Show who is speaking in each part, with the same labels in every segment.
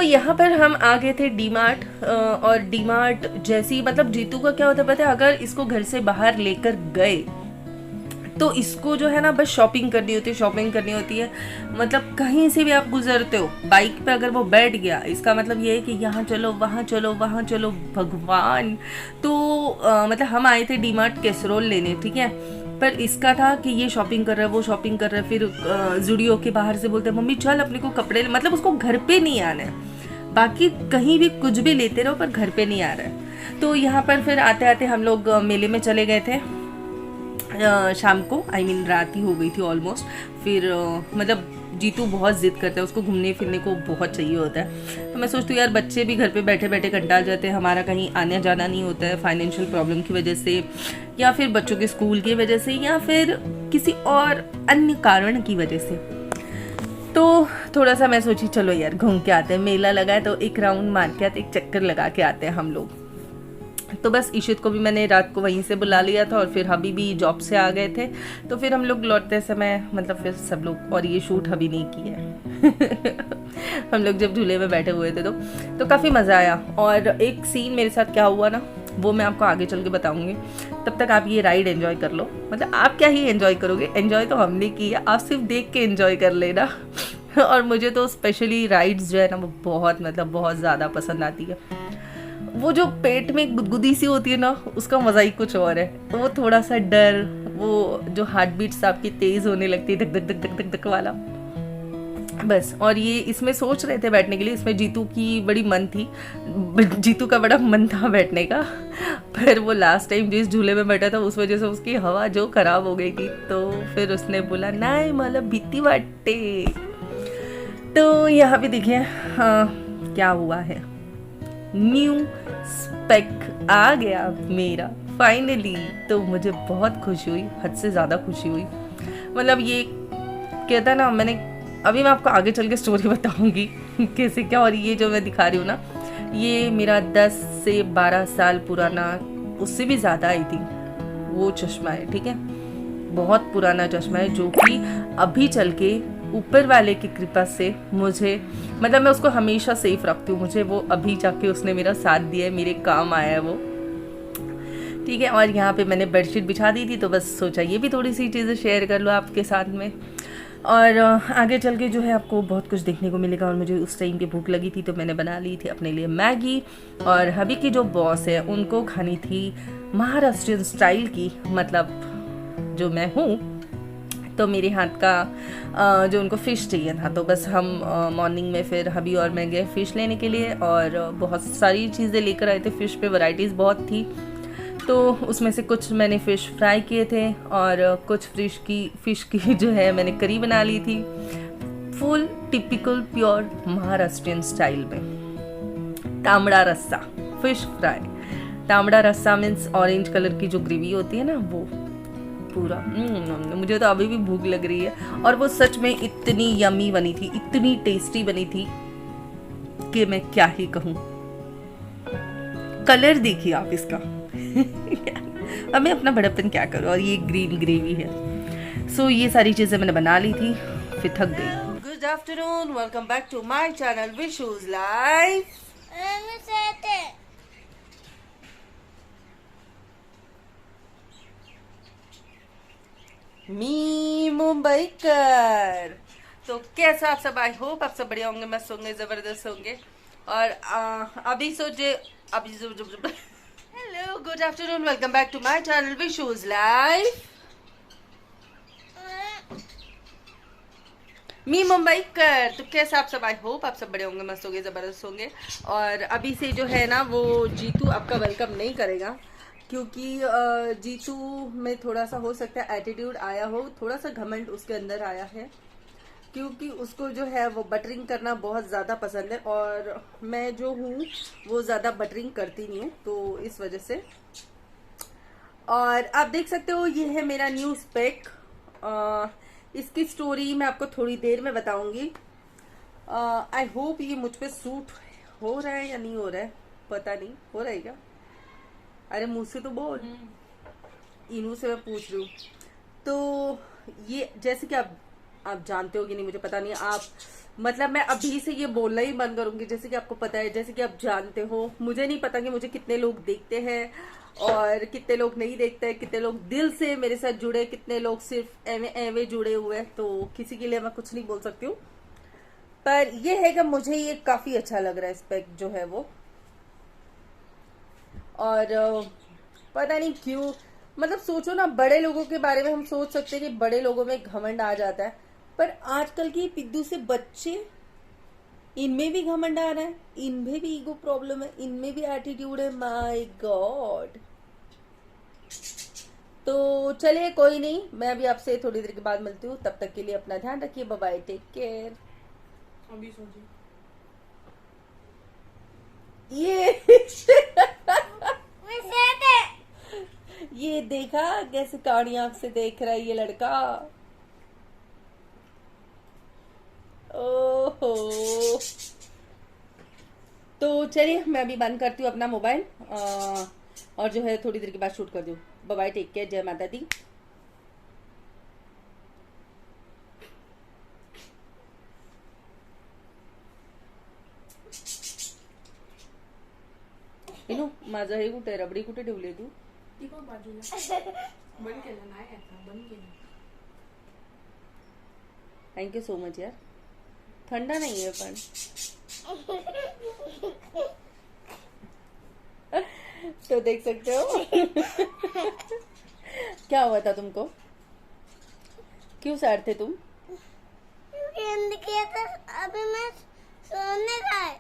Speaker 1: यहाँ पर हम आ गए थे डी मार्ट। और डी मार्ट जैसी मतलब जीतू का क्या होता है पता है, अगर इसको घर से बाहर लेकर गए तो इसको जो है ना बस शॉपिंग करनी होती है। मतलब कहीं से भी आप गुजरते हो बाइक पे, अगर वो बैठ गया इसका मतलब ये है कि यहाँ चलो वहाँ चलो भगवान। तो मतलब हम आए थे डी मार्ट कैसरोल लेने, ठीक है, पर इसका था कि ये शॉपिंग कर रहा है वो शॉपिंग कर रहा है। फिर जूडियो के बाहर से बोलते हैं मम्मी चल अपने को कपड़े, मतलब उसको घर पे नहीं आना है, बाकी कहीं भी कुछ भी लेते रहो पर घर पे नहीं आ रहा है। तो यहाँ पर फिर आते आते हम लोग मेले में चले गए थे शाम को, I mean रात ही हो गई थी ऑलमोस्ट। फिर मतलब जीतू बहुत जिद करता है, उसको घूमने फिरने को बहुत चाहिए होता है। तो मैं सोचती हूँ यार बच्चे भी घर पे बैठे बैठे कंटाल जाते हैं, हमारा कहीं आने जाना नहीं होता है फाइनेंशियल प्रॉब्लम की वजह से, या फिर बच्चों के स्कूल की वजह से, या फिर किसी और अन्य कारण की वजह से। तो थोड़ा सा मैं सोची चलो यार घूम के आते हैं, मेला लगा है तो एक राउंड मार के आते, एक चक्कर लगा के आते हैं हम लोग। तो बस इशित को भी मैंने रात को वहीं से बुला लिया था, और फिर हबी भी जॉब से आ गए थे। तो फिर हम लोग लौटते समय मतलब फिर सब लोग, और ये शूट हबी नहीं किया है हम लोग जब झूले में बैठे हुए थे तो काफ़ी मज़ा आया। और एक सीन मेरे साथ क्या हुआ ना, वो मैं आपको आगे चल के बताऊंगी। तब तक आप ये राइड एंजॉय कर लो। मतलब आप क्या ही एंजॉय करोगे, एंजॉय तो हमने की है, आप सिर्फ देख के एंजॉय कर लेना और मुझे तो स्पेशली राइड्स जो है ना वो बहुत मतलब बहुत ज़्यादा पसंद आती है। वो जो पेट में गुदगुदी सी होती है ना, उसका मज़ा ही कुछ और है। वो थोड़ा सा डर, वो जो हार्ट बीट्स आपकी तेज़ होने लगती है, धक धक धक धक धक धक वाला, बस। और ये इसमें सोच रहे थे बैठने के लिए, इसमें जीतू की बड़ी मन थी, जीतू का बड़ा मन था बैठने का, पर वो लास्ट टाइम जिस झूले में बैठा था उस वजह से उसकी हवा जो खराब हो गई थी, तो फिर उसने बोला नहीं मतलब भीती बाटे। तो यहाँ पे देखिए हाँ क्या हुआ है, न्यू स्पेक आ गया मेरा फाइनली। तो मुझे बहुत खुशी हुई, हद से ज़्यादा खुशी हुई। मतलब ये कहता ना, मैंने अभी मैं आपको आगे चल के स्टोरी बताऊंगी कैसे क्या। और ये जो मैं दिखा रही हूँ ना, ये मेरा 10 से 12 साल पुराना, उससे भी ज़्यादा आई थी वो चश्मा है, ठीक है, बहुत पुराना चश्मा है, जो कि अभी चल के ऊपर वाले की कृपा से मुझे मतलब मैं उसको हमेशा सेफ रखती हूँ। मुझे वो अभी जाके उसने मेरा साथ दिया है, मेरे काम आया है वो, ठीक है। और यहाँ पे मैंने बेडशीट बिछा दी थी, तो बस सोचा ये भी थोड़ी सी चीज़ें शेयर कर लो आपके साथ में। और आगे चल के जो है आपको बहुत कुछ देखने को मिलेगा। और मुझे उस टाइम पे भूख लगी थी तो मैंने बना ली थी अपने लिए मैगी, और हबी की जो बॉस है उनको खानी थी महाराष्ट्रियन स्टाइल की, मतलब जो मैं हूँ, तो मेरे हाथ का जो उनको फ़िश चाहिए था। तो बस हम मॉर्निंग में फिर हबी और मैं गए फ़िश लेने के लिए, और बहुत सारी चीज़ें लेकर आए थे। फ़िश पे वैरायटीज़ बहुत थी, तो उसमें से कुछ मैंने फ़िश फ्राई किए थे, और कुछ फ़िश की जो है मैंने करी बना ली थी, full typical pure Maharashtrian style में। तांबड़ा रस्सा फ़िश फ्राई, तांबड़ा रस्सा मीन्स ऑरेंज कलर की जो ग्रेवी होती है ना, वो पूरा मुझे तो अभी भी भूख लग रही है। और वो सच में इतनी यमी बनी थी, इतनी टेस्टी बनी थी कि मैं क्या ही कहूँ। कलर देखिए आप इसका अब मैं अपना बड़प्पन क्या करूँ। और ये ग्रीन ग्रेवी है। सो ये सारी चीजें मैंने बना ली थी, फिर थक गई। Good afternoon, welcome back to my channel Vishu's life. मी मुंबईकर। तो कैसा आप सब, आई होप आप सब बढ़िया होंगे, मस्त होंगे, जबरदस्त होंगे। और अभी सोचे अभी hello good afternoon, welcome back to my channel Vishu's life. मी मुंबईकर। तो कैसा आप सब, आई होप आप सब बड़े होंगे, मस्त होंगे, जबरदस्त होंगे। और अभी से जो है ना वो जीतू आपका वेलकम नहीं करेगा, क्योंकि जीतू में थोड़ा सा हो सकता है एटीट्यूड आया हो, थोड़ा सा घमंड उसके अंदर आया है, क्योंकि उसको जो है वो बटरिंग करना बहुत ज़्यादा पसंद है, और मैं जो हूँ वो ज़्यादा बटरिंग करती नहीं हूँ, तो इस वजह से। और आप देख सकते हो ये है मेरा न्यू स्पेक। इसकी स्टोरी मैं आपको थोड़ी देर में बताऊंगी। आई होप ये मुझ पे सूट हो रहा है या नहीं हो रहा है, पता नहीं, हो रहा है क्या? अरे मुझ से तो बोल, इनू से मैं पूछ रही हूँ। तो ये जैसे कि आप जानते हो कि नहीं मुझे पता नहीं, आप मतलब मैं अभी से ये बोलना ही बंद करूंगी। जैसे कि आपको पता है, जैसे कि आप जानते हो, मुझे नहीं पता कि मुझे कितने लोग देखते हैं और कितने लोग नहीं देखते हैं, कितने लोग दिल से मेरे साथ जुड़े, कितने लोग सिर्फ एवे एवे जुड़े हुए हैं। तो किसी के लिए मैं कुछ नहीं बोल सकती हूँ, पर ये है कि मुझे ये काफी अच्छा लग रहा है स्पेक जो है वो। और पता नहीं क्यों, मतलब सोचो ना, बड़े लोगों के बारे में हम सोच सकते हैं कि बड़े लोगों में घमंड आ जाता है, पर आजकल की पिद्दू से बच्चे, इनमें भी घमंड आ रहा है, इनमें भी ईगो प्रॉब्लम है, इनमें भी एटीट्यूड है। My God. तो चलिए कोई नहीं, मैं अभी आपसे थोड़ी देर के बाद मिलती हूँ। तब तक के लिए अपना ध्यान रखिए। Bye bye, take care.
Speaker 2: अभी सोचिए
Speaker 1: ये ये देखा कैसे काड़ी आंख से देख रहा है ये लड़का। ओहो। तो चलिए मैं अभी बंद करती हूँ अपना मोबाइल, और जो है थोड़ी देर के बाद शूट कर दूँ। बाय बाय, टेक केयर, जय माता दी। इनू माझं हे कुठे, रबडी कुठे ठेवली तू?
Speaker 2: ती पण बाजूला बंद केलं नाही आता, बंद केलं.
Speaker 1: थँक्यू सो मच यार. थंड नाहीये पण. तो देख सकते हो. क्या हुआ था तुमको? क्यों सैड थे तुम?
Speaker 3: अभी मैं सोने का है.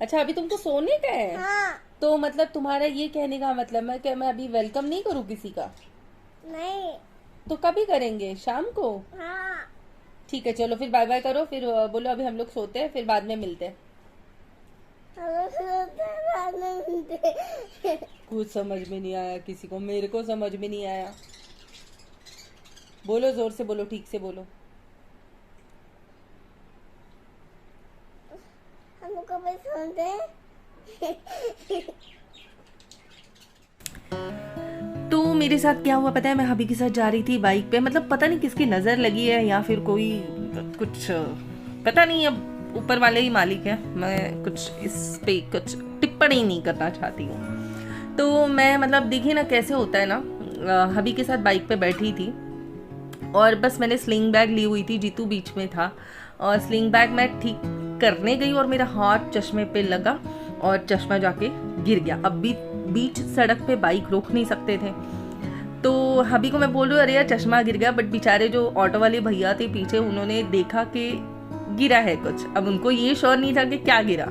Speaker 1: अच्छा, अभी तुमको सोने का है.
Speaker 3: हाँ.
Speaker 1: तो मतलब तुम्हारा ये कहने का मतलब है कि मैं अभी वेलकम नहीं करूँ किसी का?
Speaker 3: नहीं.
Speaker 1: तो कभी करेंगे? शाम को?
Speaker 3: हाँ.
Speaker 1: ठीक है, चलो फिर बाय बाय करो, फिर बोलो अभी हम लोग सोते हैं, फिर बाद में मिलते हैं. कुछ समझ में नहीं आया किसी को, मेरे को समझ में नहीं आया. बोलो, जोर से बोलो, ठीक से बोलो.
Speaker 3: हम कभी सोते.
Speaker 1: तो मेरे साथ क्या हुआ पता है? मैं हबी के साथ जा रही थी बाइक पे, मतलब पता नहीं किसकी नज़र लगी है या फिर कोई कुछ, पता नहीं, अब ऊपर वाले ही मालिक है. मैं कुछ इस पे कुछ टिप्पणी नहीं करना चाहती हूँ. तो मैं मतलब देखिए ना कैसे होता है ना, हबी के साथ बाइक पे बैठी थी और बस मैंने स्लिंग बैग ली हुई थी, जीतू बीच में था और स्लिंग बैग मैं ठीक करने गई और मेरा हाथ चश्मे पे लगा और चश्मा जाके गिर गया. अब भी बीच सड़क पे बाइक रोक नहीं सकते थे, तो हबी को मैं बोल रही हूँ अरे यार चश्मा गिर गया, बट बेचारे जो ऑटो वाले भैया थे पीछे, उन्होंने देखा कि गिरा है कुछ. अब उनको ये श्योर नहीं था कि क्या गिरा,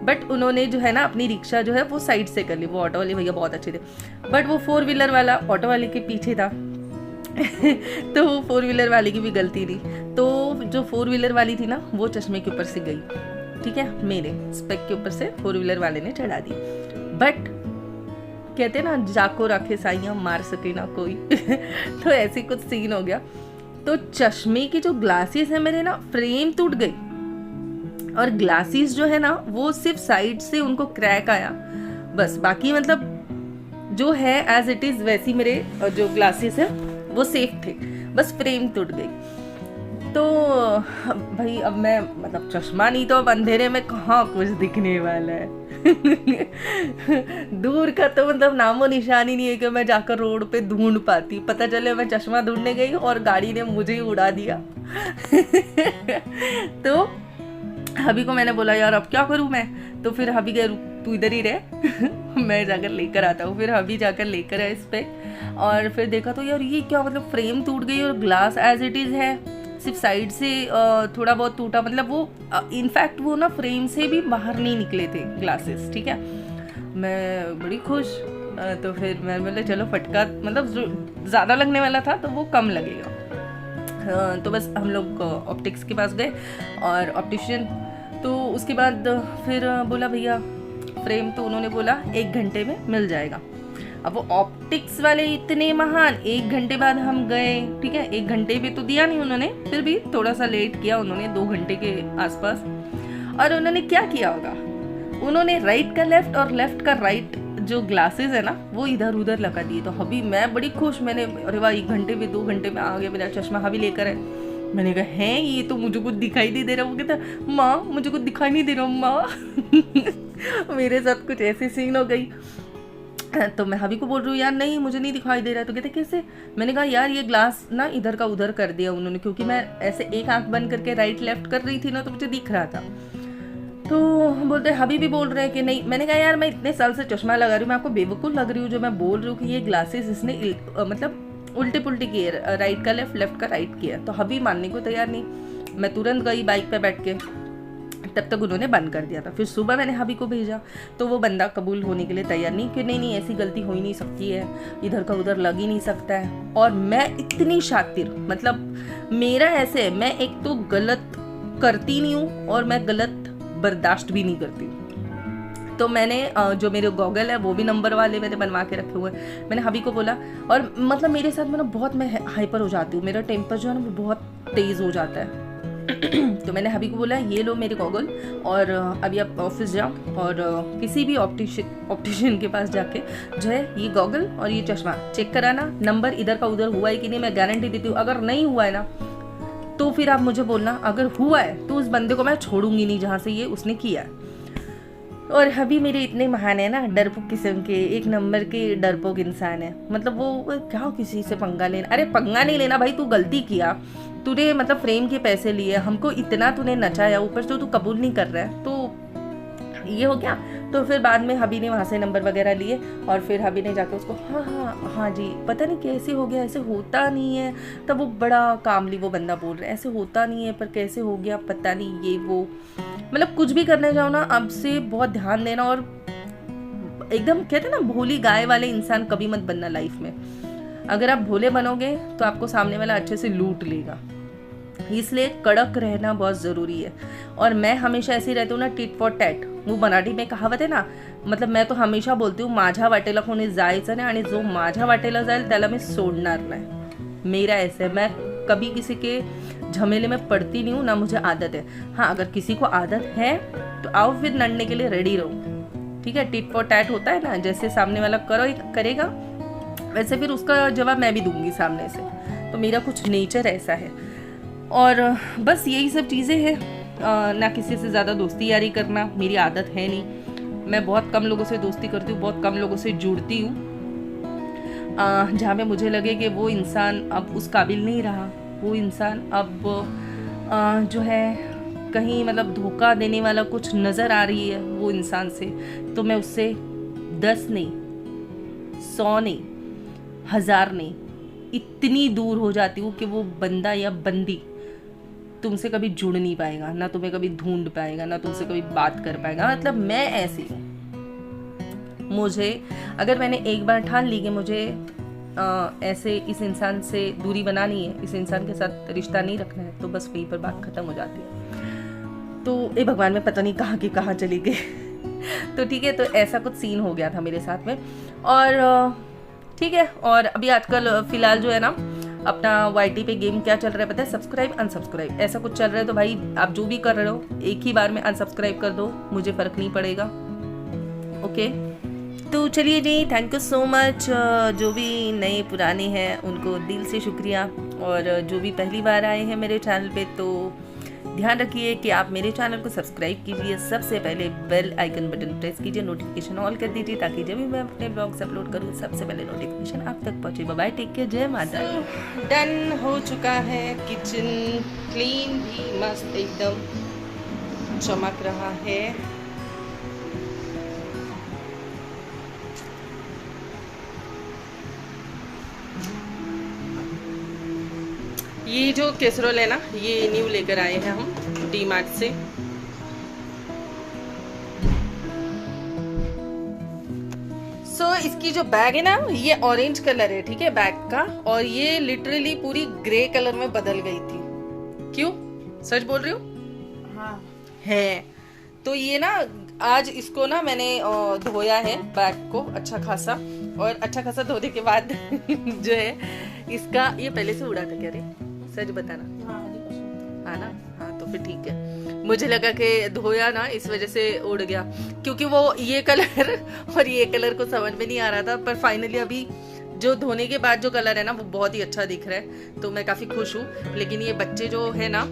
Speaker 1: बट उन्होंने जो है ना अपनी रिक्शा जो है वो साइड से कर ली. वो ऑटो वाले भैया बहुत अच्छे थे, बट वो 4 व्हीलर वाला ऑटो वाले के पीछे था. तो 4 व्हीलर वाले की भी गलती थी. तो जो 4 व्हीलर वाली थी ना, वो चश्मे के ऊपर से गई, ठीक है, मेरे स्पेक के ऊपर से 4 व्हीलर वाले ने चढ़ा दी. बट कहते ना, जाको रखे साइयां मार सके ना कोई. तो ऐसे कुछ सीन हो गया. तो चश्मे की जो ग्लासेस है मेरे ना, फ्रेम टूट गई और ग्लासेस जो है ना वो सिर्फ साइड से उनको क्रैक आया बस. बाकी मतलब जो है एज इट इज वैसी मेरे जो ग्लासेस है वो सेफ थे, बस फ्रेम टूट गई. तो भाई अब मैं मतलब चश्मा नहीं तो अब अंधेरे में कहाँ कुछ दिखने वाला है. दूर का तो मतलब नामो निशानी नहीं है कि मैं जाकर रोड पे ढूंढ पाती. पता चले मैं चश्मा ढूंढने गई और गाड़ी ने मुझे ही उड़ा दिया. तो हबी को मैंने बोला यार अब क्या करूं मैं, तो फिर हबी कह तू इधर ही रह. मैं जाकर लेकर आता हूँ. फिर हबी जाकर लेकर आए इस पे और फिर देखा तो यार ये क्या, मतलब फ्रेम टूट गई और ग्लास एज इट इज है, सिर्फ साइड से थोड़ा बहुत टूटा. मतलब वो इनफैक्ट वो ना फ्रेम से भी बाहर नहीं निकले थे ग्लासेस, ठीक है. मैं बड़ी खुश. तो फिर मैं बोले चलो फटका मतलब जो ज़्यादा लगने वाला था तो वो कम लगेगा. तो बस हम लोग ऑप्टिक्स के पास गए और ऑप्टिशियन, तो उसके बाद फिर बोला भैया फ्रेम, तो उन्होंने बोला 1 घंटे में मिल जाएगा. अब वो ऑप्टिक्स वाले इतने महान, 1 घंटे बाद हम गए, ठीक है. 1 घंटे पे तो दिया नहीं उन्होंने, फिर भी थोड़ा सा लेट किया उन्होंने, 2 घंटे के आसपास. और उन्होंने क्या किया होगा, उन्होंने राइट का लेफ्ट और लेफ्ट का राइट जो ग्लासेस है ना वो इधर उधर लगा दिए. तो अभी मैं बड़ी खुश, मैंने अरे वाह 1 घंटे में 2 घंटे में आ गया मेरा चश्मा. हबी लेकर है मैंने कहा है ये तो मुझे कुछ दिखाई नहीं दे रहा। वो कहता माँ मुझे कुछ दिखाई नहीं दे रहा माँ। मेरे साथ कुछ ऐसी सीन हो गई। तो मैं हबी को बोल रही हूँ यार नहीं मुझे नहीं दिखाई दे रहा है। तो कहते कैसे? मैंने कहा यार ये ग्लास ना इधर का उधर कर दिया उन्होंने, क्योंकि मैं ऐसे एक आंख बंद करके राइट लेफ्ट कर रही थी ना, तो मुझे दिख रहा था। तो बोलते हबी भी बोल रहे हैं कि नहीं। मैंने कहा यार मैं इतने साल से चश्मा लगा रही हूँ, मैं आपको बेवकूफ़ लग रही हूँ जो मैं बोल रही हूँ कि ये ग्लासेस इसने मतलब उल्टे पुल्टे किए, राइट का लेफ्ट, लेफ्ट का राइट किया। तो हबी मानने को तैयार नहीं। मैं तुरंत गई बाइक पे बैठ के, तब तक उन्होंने बंद कर दिया था। फिर सुबह मैंने हबी को भेजा तो वो बंदा कबूल होने के लिए तैयार नहीं कि नहीं नहीं ऐसी गलती हो ही नहीं सकती है, इधर का उधर लग ही नहीं सकता है। और मैं इतनी शातिर, मतलब मेरा ऐसे है, मैं एक तो गलत करती नहीं हूँ और मैं गलत बर्दाश्त भी नहीं करती हूँ। तो मैंने जो मेरे गॉगल है वो भी नंबर वाले मैंने बनवा के रखे हुए हैं। मैंने हबी को बोला, और मतलब मेरे साथ में ना बहुत मैं हाइपर हो जाती हूँ, मेरा टेम्पर जो है ना वो बहुत तेज़ हो जाता है। तो मैंने हबी को बोला ये लो मेरे गॉगल, और अभी आप ऑफिस जाओ और किसी भी ऑप्टिशियन के पास जाके जो है ये गॉगल और ये चश्मा चेक कराना, नंबर इधर का उधर हुआ है कि नहीं। मैं गारंटी देती हूँ अगर नहीं हुआ है ना तो फिर आप मुझे बोलना, अगर हुआ है तो उस बंदे को मैं छोड़ूंगी नहीं जहाँ से ये उसने किया है। और हबी मेरे इतने महान है ना, डरपोक किस्म के, एक नंबर के डरपोक इंसान है। मतलब वो क्या किसी से पंगा लेना, अरे पंगा नहीं लेना भाई, तू गलती किया, तूने मतलब फ्रेम के पैसे लिए, हमको इतना तूने नचाया, ऊपर से तू कबूल नहीं कर रहा है, तो ये हो गया। तो फिर बाद में हबी ने वहाँ से नंबर वगैरह लिए और फिर हबी ने जाके उसको हाँ जी पता नहीं कैसे हो गया, ऐसे होता नहीं है। तब वो बड़ा कामली वो बंदा बोल रहा है ऐसे होता नहीं है पर कैसे हो गया पता नहीं, ये वो मतलब कुछ भी करने जाओ ना अब से बहुत ध्यान देना। और एकदम कहते ना भोली गाय वाले इंसान कभी मत बनना लाइफ में। अगर आप भोले बनोगे तो आपको सामने वाला अच्छे से लूट लेगा, इसलिए कड़क रहना बहुत ज़रूरी है। और मैं हमेशा ऐसी रहती हूँ ना, टिट फॉर टैट, वो मराठी में कहावत है ना, मतलब मैं तो हमेशा बोलती हूँ माझ्या वाटेला कोणी जायचं नाही आणि जो माझ्या वाटेला जाईल त्याला मी सोडणार नाही। मेरा ऐसे, मैं कभी किसी के झमेले में पड़ती नहीं हूँ, ना मुझे आदत है। हाँ अगर किसी को आदत है तो आओ फिर लड़ने के लिए रेडी रहो, ठीक है। टिट फॉर टैट होता है ना, जैसे सामने वाला करेगा वैसे फिर उसका जवाब मैं भी दूंगी सामने से। तो मेरा कुछ नेचर ऐसा है। और बस यही सब चीज़ें हैं। ना किसी से ज़्यादा दोस्ती यारी करना मेरी आदत है नहीं। मैं बहुत कम लोगों से दोस्ती करती हूँ, बहुत कम लोगों से जुड़ती हूँ। जहाँ पे मुझे लगे कि वो इंसान अब उस काबिल नहीं रहा, वो इंसान अब जो है कहीं मतलब धोखा देने वाला कुछ नज़र आ रही है वो इंसान से, तो मैं उससे 10 नहीं 100 नहीं 1000 नहीं इतनी दूर हो जाती हूँ कि वो बंदा या बंदी तुमसे कभी जुड़ नहीं पाएगा, ना तुम्हें कभी ढूंढ पाएगा, ना तुमसे कभी बात कर पाएगा। मतलब मैं ऐसी हूँ। मुझे अगर मैंने एक बार ठान ली कि मुझे ऐसे इस इंसान से दूरी बनानी है, इस इंसान के साथ रिश्ता नहीं रखना है, तो बस वहीं पर बात खत्म हो जाती है। तो ए भगवान में पता नहीं कहाँ की कहाँ चली गई। तो ठीक है, तो ऐसा कुछ सीन हो गया था मेरे साथ में। और ठीक है, और अभी आजकल फिलहाल जो है ना अपना YT पे गेम क्या चल रहा है पता है, सब्सक्राइब अनसब्सक्राइब ऐसा कुछ चल रहा है। तो भाई आप जो भी कर रहे हो एक ही बार में अनसब्सक्राइब कर दो, मुझे फ़र्क नहीं पड़ेगा। ओके, तो चलिए जी, थैंक यू सो मच। जो भी नए पुराने हैं उनको दिल से शुक्रिया, और जो भी पहली बार आए हैं मेरे चैनल पे तो ध्यान रखिए कि आप मेरे चैनल को सब्सक्राइब कीजिए, सबसे पहले बेल आइकन बटन प्रेस कीजिए, नोटिफिकेशन ऑल कर दीजिए, ताकि जब भी मैं अपने ब्लॉग्स अपलोड करूँ सबसे पहले नोटिफिकेशन आप तक पहुँचे। बाय, टेक केयर, जय माता दी। डन हो चुका है किचन, क्लीन भी मस्त एकदम चमक रहा है। ये जो कैसरोल है ना, ये न्यू लेकर आए हैं हम डीमार्ट से। इसकी जो बैग है ना, ये ऑरेंज कलर है, ठीक है, बैग का, और ये लिटरली पूरी ग्रे कलर में बदल गई थी। क्यों, सच बोल रही हूँ? हाँ है। तो ये ना आज इसको ना मैंने धोया है बैग को अच्छा खासा, और अच्छा खासा धोने के बाद जो है इसका ये पहले से उड़ा था क्या रे, सच बताना। हाँ ना, हाँ तो फिर ठीक है। मुझे लगा कि धोया ना इस वजह से उड़ गया, क्योंकि वो ये कलर और ये कलर को समझ में नहीं आ रहा था, पर फाइनली अभी जो धोने के बाद जो कलर है ना वो बहुत ही अच्छा दिख रहा है, तो मैं काफ़ी खुश हूँ। लेकिन ये बच्चे जो है ना,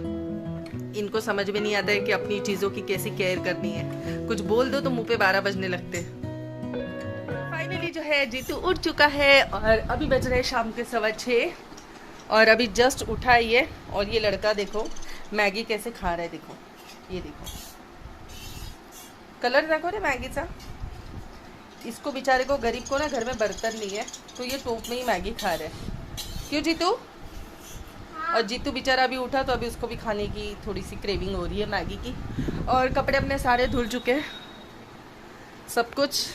Speaker 1: इनको समझ में नहीं आता है कि अपनी चीज़ों की कैसी केयर करनी है। कुछ बोल दो तो मुंह पे 12 बजने लगते हैं। फाइनली जो है जीतू उठ चुका है और अभी बज रहे शाम के 6:15 और अभी जस्ट उठा है ये। और ये लड़का देखो मैगी कैसे खा रहा है, देखो ये देखो कलर देखो रे मैगी सा। इसको बेचारे को, गरीब को ना घर में बर्तन नहीं है, तो ये टोप में ही मैगी खा रहे हैं। क्यों जीतू? और जीतू बेचारा अभी उठा तो अभी उसको भी खाने की थोड़ी सी क्रेविंग हो रही है मैगी की। और कपड़े अपने सारे धुल चुके हैं, सब कुछ